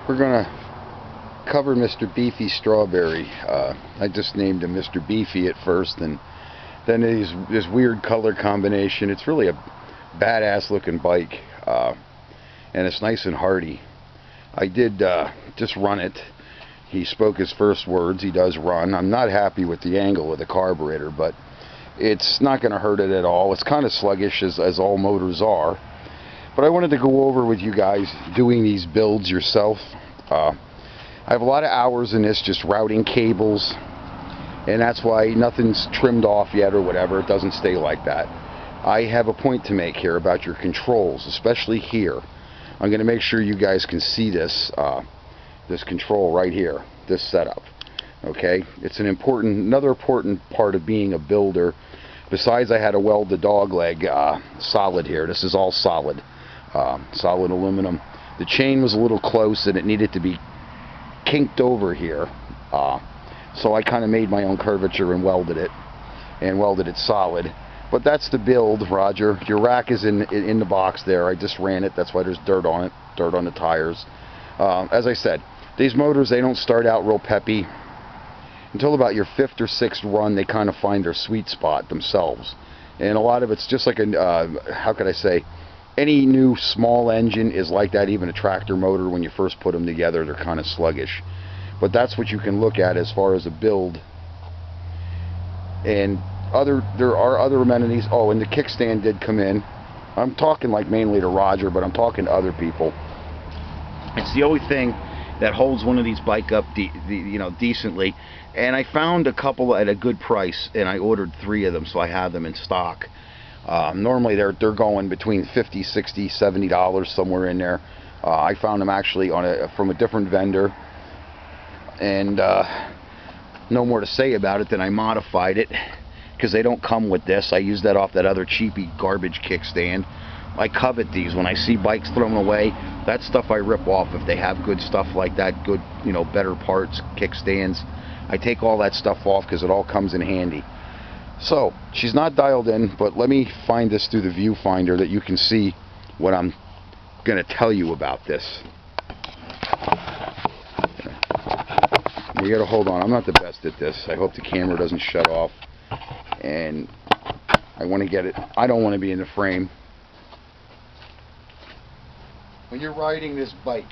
We're gonna cover Mr. Beefy Strawberry. I just named him Mr. Beefy at first, and then this weird color combination. It's really a badass looking bike, and it's nice and hardy. I did just run it. He spoke his first words. He does run. I'm not happy with the angle of the carburetor, but it's not going to hurt it at all. It's kind of sluggish, as all motors are. But I wanted to go over with you guys doing these builds yourself. I have a lot of hours in this just routing cables, and that's why nothing's trimmed off yet or whatever. It doesn't stay like that. I have a point to make here about your controls, especially here. I'm going to make sure you guys can see this this control right here, this setup. Okay, it's another important part of being a builder. Besides, I had to weld the dog leg solid here. This is all solid, solid aluminum. The chain was a little close and it needed to be kinked over here, so I kind of made my own curvature and welded it solid. But that's the build, Roger. Your rack is in the box there. I just ran it. That's why there's dirt on it, dirt on the tires. As I said, these motors, they don't start out real peppy. Until about your 5th or 6th run, they kind of find their sweet spot themselves. And a lot of it's just like how could I say, any new small engine is like that. Even a tractor motor, when you first put them together, they're kind of sluggish. But that's what you can look at as far as a build. And there are other amenities. Oh, and the kickstand did come in. I'm talking like mainly to Roger, but I'm talking to other people. It's the only thing that holds one of these bike up decently, and I found a couple at a good price, and I ordered 3 of them, so I have them in stock. Normally they're going between $50, $60, $70, somewhere in there. I found them actually from a different vendor, and no more to say about it than I modified it, because they don't come with this. I used that off that other cheapy garbage kickstand. I covet these. When I see bikes thrown away, that stuff I rip off. If they have good stuff like that, good, better parts, kickstands, I take all that stuff off because it all comes in handy. So, she's not dialed in, but let me find this through the viewfinder that you can see what I'm going to tell you about this. You gotta hold on. I'm not the best at this. I hope the camera doesn't shut off. And I want to get it. I don't want to be in the frame. When you're riding this bike,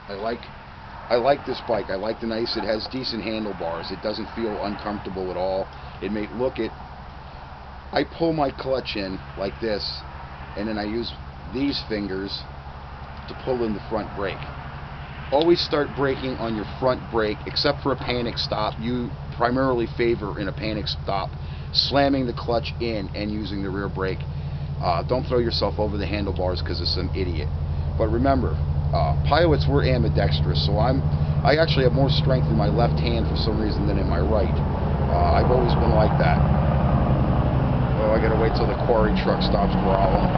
I like this bike. I like the nice. It has decent handlebars. It doesn't feel uncomfortable at all. It may look it. I pull my clutch in like this, and then I use these fingers to pull in the front brake. Always start braking on your front brake, except for a panic stop. You primarily favor in a panic stop slamming the clutch in and using the rear brake. Don't throw yourself over the handlebars because of some idiot. But remember, pilots were ambidextrous, so I actually have more strength in my left hand for some reason than in my right. I've always been like that. Oh, I gotta wait till the quarry truck stops growling.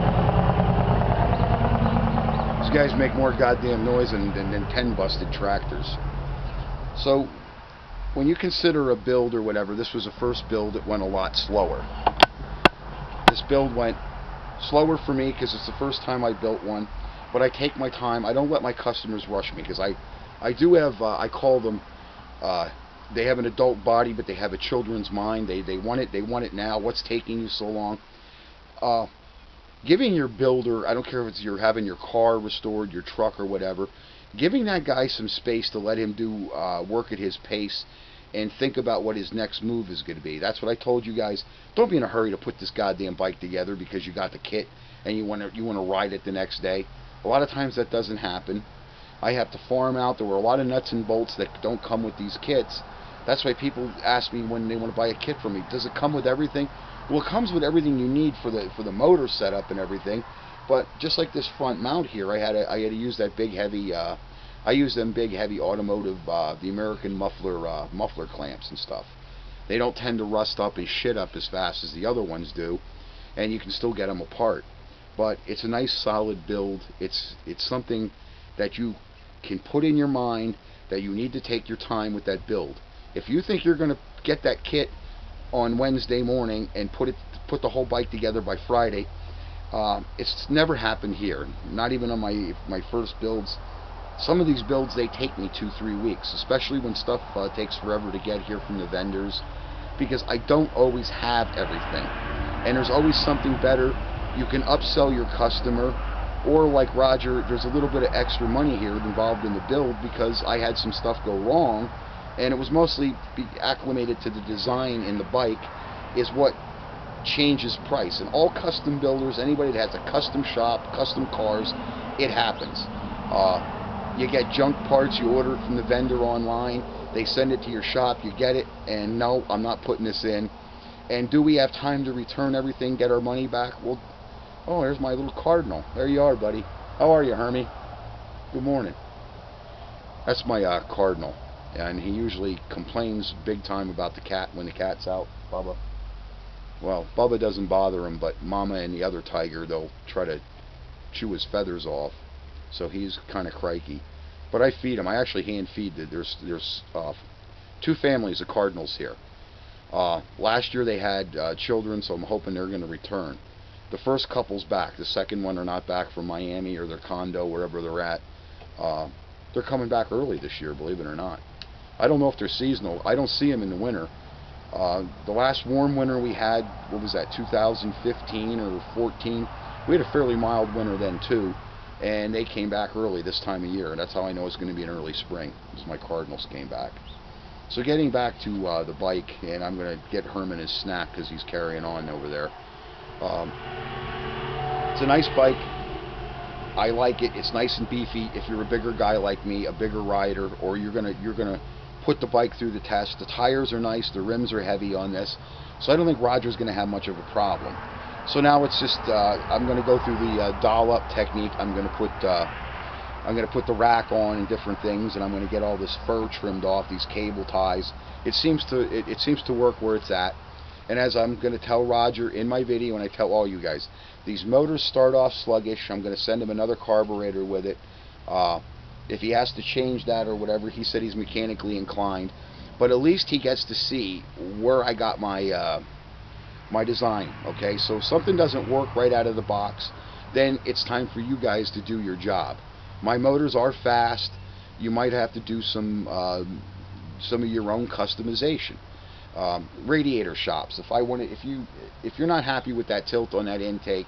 These guys make more goddamn noise than 10 busted tractors. So, when you consider a build or whatever, this was the first build that went a lot slower. This build went slower for me because it's the first time I built one. But I take my time. I don't let my customers rush me, because I do have, I call them, they have an adult body, but they have a children's mind. They want it now. What's taking you so long? Giving your builder, I don't care if it's you're having your car restored, your truck or whatever, giving that guy some space to let him do work at his pace and think about what his next move is going to be. That's what I told you guys. Don't be in a hurry to put this goddamn bike together because you got the kit and you want to ride it the next day. A lot of times that doesn't happen. I have to farm out. There were a lot of nuts and bolts that don't come with these kits. That's why people ask me when they want to buy a kit from me, does it come with everything? Well, it comes with everything you need for the motor setup and everything. But just like this front mount here, I had to use that big heavy. I use them big heavy automotive, the American muffler clamps and stuff. They don't tend to rust up and shit up as fast as the other ones do, and you can still get them apart. But it's a nice solid build. It's something that you can put in your mind that you need to take your time with that build. If you think you're going to get that kit on Wednesday morning and put the whole bike together by Friday, it's never happened here. Not even on my first builds. Some of these builds, they take me 2-3 weeks, especially when stuff takes forever to get here from the vendors, because I don't always have everything, and there's always something better. You can upsell your customer, or like Roger, there's a little bit of extra money here involved in the build because I had some stuff go wrong, and it was mostly acclimated to the design in the bike is what changes price. And all custom builders, anybody that has a custom shop, custom cars, it happens. You get junk parts, you order it from the vendor online, they send it to your shop, you get it, and no, I'm not putting this in. And do we have time to return everything, get our money back? Well, oh, there's my little cardinal. There you are, buddy. How are you, Hermie? Good morning. That's my cardinal, and he usually complains big time about the cat when the cat's out, Bubba. Well, Bubba doesn't bother him, but Mama and the other tiger, they'll try to chew his feathers off. So he's kind of crikey. But I feed him. I actually hand feed. There's 2 families of cardinals here. Last year they had children, so I'm hoping they're going to return. The first couple's back. The second one are not back from Miami or their condo, wherever they're at. They're coming back early this year, believe it or not. I don't know if they're seasonal. I don't see them in the winter. The last warm winter we had, what was that, 2015 or 14? We had a fairly mild winter then too, and they came back early this time of year, and that's how I know it's going to be an early spring, because my cardinals came back. So getting back to the bike, and I'm going to get Herman his snack because he's carrying on over there. It's a nice bike. I like it. It's nice and beefy. If you're a bigger guy like me, a bigger rider, or you're gonna put the bike through the test. The tires are nice. The rims are heavy on this, so I don't think Roger's gonna have much of a problem. So now it's just I'm gonna go through the doll-up technique. I'm gonna put the rack on and different things, and I'm gonna get all this fur trimmed off, these cable ties. It seems to work where it's at. And as I'm going to tell Roger in my video, and I tell all you guys, these motors start off sluggish. I'm going to send him another carburetor with it. If he has to change that or whatever, he said he's mechanically inclined. But at least he gets to see where I got my my design. Okay, so if something doesn't work right out of the box, then it's time for you guys to do your job. My motors are fast. You might have to do some of your own customization. Radiator shops. If you're not happy with that tilt on that intake,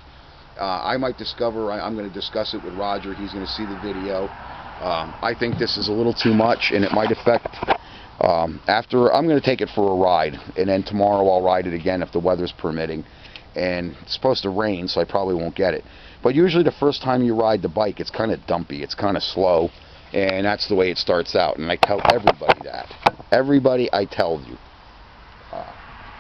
I might discover. I'm going to discuss it with Roger. He's going to see the video. I think this is a little too much, and it might affect. After I'm going to take it for a ride, and then tomorrow I'll ride it again if the weather's permitting. And it's supposed to rain, so I probably won't get it. But usually the first time you ride the bike, it's kind of dumpy. It's kind of slow, and that's the way it starts out. And I tell everybody that. Everybody, I tell you.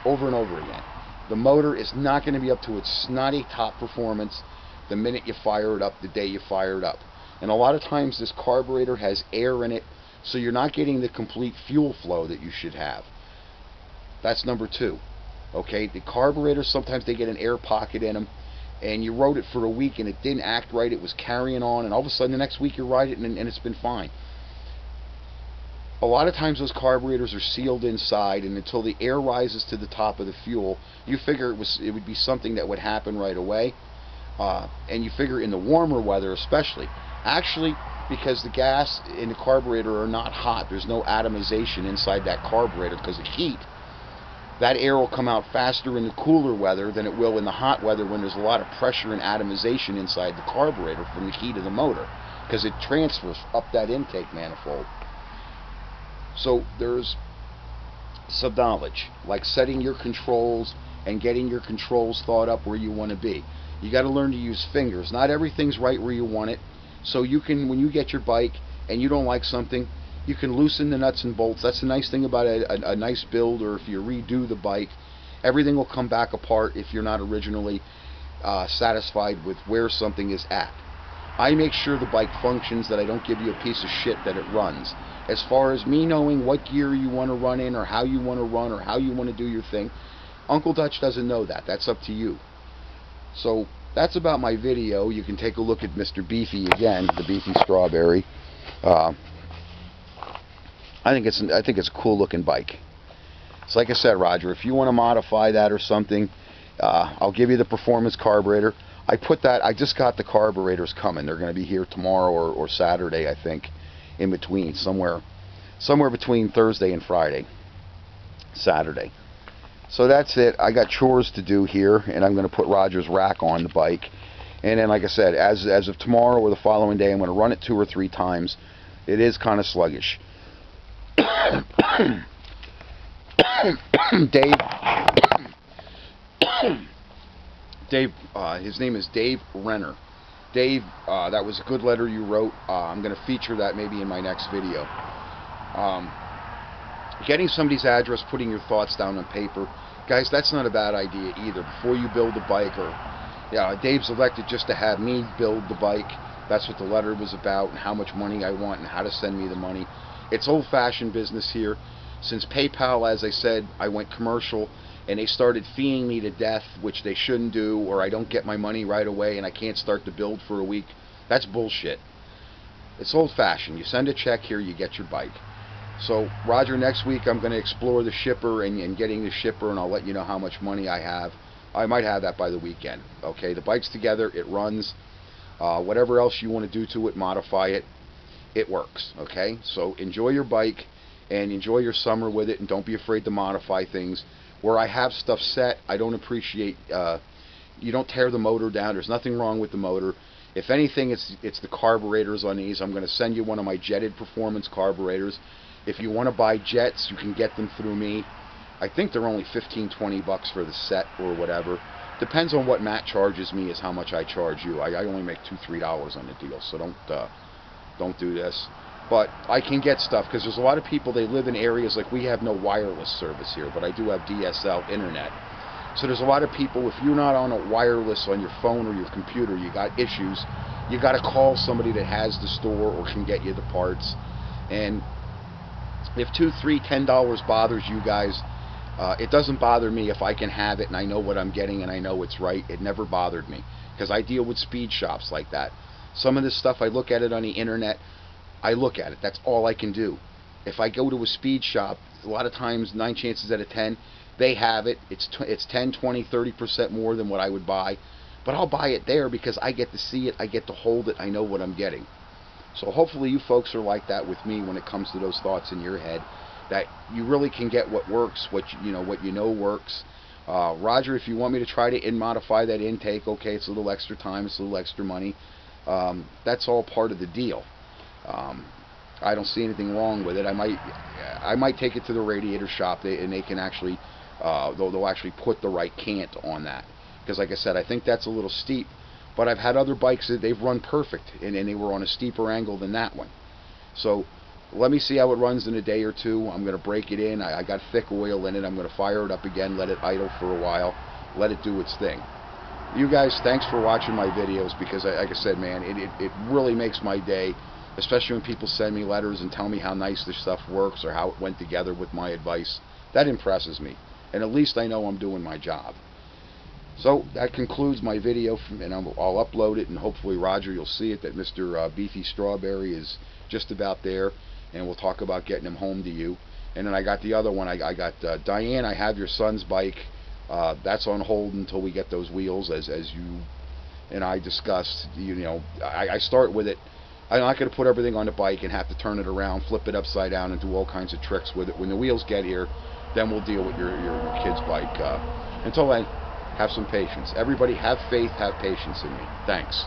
Over and over again. The motor is not going to be up to its snotty top performance the minute you fire it up, the day you fire it up. And a lot of times this carburetor has air in it, so you're not getting the complete fuel flow that you should have. That's number 2. Okay, the carburetors, sometimes they get an air pocket in them, and you rode it for a week and it didn't act right, it was carrying on, and all of a sudden the next week you ride it and it's been fine. A lot of times those carburetors are sealed inside, and until the air rises to the top of the fuel, you figure it would be something that would happen right away. And you figure in the warmer weather especially, actually, because the gas in the carburetor are not hot, there's no atomization inside that carburetor because of heat, that air will come out faster in the cooler weather than it will in the hot weather when there's a lot of pressure and atomization inside the carburetor from the heat of the motor, because it transfers up that intake manifold. So there's some knowledge, like setting your controls and getting your controls thought up where you want to be. You got to learn to use fingers. Not everything's right where you want it. So you can, when you get your bike and you don't like something, you can loosen the nuts and bolts. That's the nice thing about a nice build, or if you redo the bike, everything will come back apart if you're not originally satisfied with where something is at. I make sure the bike functions, that I don't give you a piece of shit that it runs. As far as me knowing what gear you want to run in, or how you want to run, or how you want to do your thing, Uncle Dutch doesn't know that. That's up to you. So that's about my video. You can take a look at Mr. Beefy again, the Beefy Strawberry. I think it's a cool looking bike. It's like I said, Roger, if you want to modify that or something, I'll give you the performance carburetor. I just got the carburetors coming. They're going to be here tomorrow or Saturday, I think, in between, somewhere between Thursday and Friday, Saturday. So that's it. I got chores to do here, and I'm going to put Roger's rack on the bike. And then, like I said, as of tomorrow or the following day, I'm going to run it 2 or 3 times. It is kind of sluggish. Dave, his name is Dave Renner. Dave, that was a good letter you wrote. I'm going to feature that maybe in my next video. Getting somebody's address, putting your thoughts down on paper, guys, that's not a bad idea either. Before you build a bike, or Dave's elected just to have me build the bike. That's what the letter was about, and how much money I want, and how to send me the money. It's old-fashioned business here. Since PayPal, as I said, I went commercial, and they started feeing me to death, which they shouldn't do, or I don't get my money right away, and I can't start to build for a week. That's bullshit. It's old-fashioned. You send a check here, you get your bike. So, Roger, next week I'm going to explore the shipper and getting the shipper, and I'll let you know how much money I have. I might have that by the weekend. Okay, the bike's together, it runs. Whatever else you want to do to it, modify it, it works. Okay, so enjoy your bike and enjoy your summer with it, and don't be afraid to modify things. Where I have stuff set, I don't appreciate, you don't tear the motor down. There's nothing wrong with the motor. If anything, it's the carburetors on these. I'm going to send you one of my jetted performance carburetors. If you want to buy jets, you can get them through me. I think they're only $15-20 bucks for the set or whatever. Depends on what Matt charges me is how much I charge you. I only make $2-3 on the deal, so don't do this. But I can get stuff, because there's a lot of people, they live in areas like we have no wireless service here, but I do have DSL internet. So there's a lot of people, if you're not on a wireless on your phone or your computer, you got issues, you got to call somebody that has the store or can get you the parts. And if $2, $3, $10 bothers you guys, it doesn't bother me if I can have it and I know what I'm getting and I know it's right. It never bothered me, because I deal with speed shops like that. Some of this stuff, I look at it on the internet, I look at it. That's all I can do. If I go to a speed shop, a lot of times, 9 chances out of 10, they have it. It's 10, 20, 30% more than what I would buy. But I'll buy it there because I get to see it, I get to hold it, I know what I'm getting. So hopefully you folks are like that with me when it comes to those thoughts in your head, that you really can get what works, what you know works. Roger, if you want me to try to modify that intake, okay, it's a little extra time, it's a little extra money. That's all part of the deal. I don't see anything wrong with it. I might take it to the radiator shop, and they can actually, they'll actually put the right cant on that. Because like I said, I think that's a little steep. But I've had other bikes that they've run perfect, and they were on a steeper angle than that one. So let me see how it runs in a day or two. I'm going to break it in. I got thick oil in it. I'm going to fire it up again, let it idle for a while, let it do its thing. You guys, thanks for watching my videos, because like I said, man, it really makes my day, especially when people send me letters and tell me how nice this stuff works or how it went together with my advice. That impresses me, and at least I know I'm doing my job. So that concludes my video, and I'll upload it, and hopefully, Roger, you'll see it, that Mr. Beefy Strawberry is just about there, and we'll talk about getting him home to you. And then I got the other one. I got Diane, I have your son's bike. That's on hold until we get those wheels, as you and I discussed. I start with it. I'm not going to put everything on the bike and have to turn it around, flip it upside down, and do all kinds of tricks with it. When the wheels get here, then we'll deal with your kid's bike. Until then, have some patience. Everybody have faith, have patience in me. Thanks.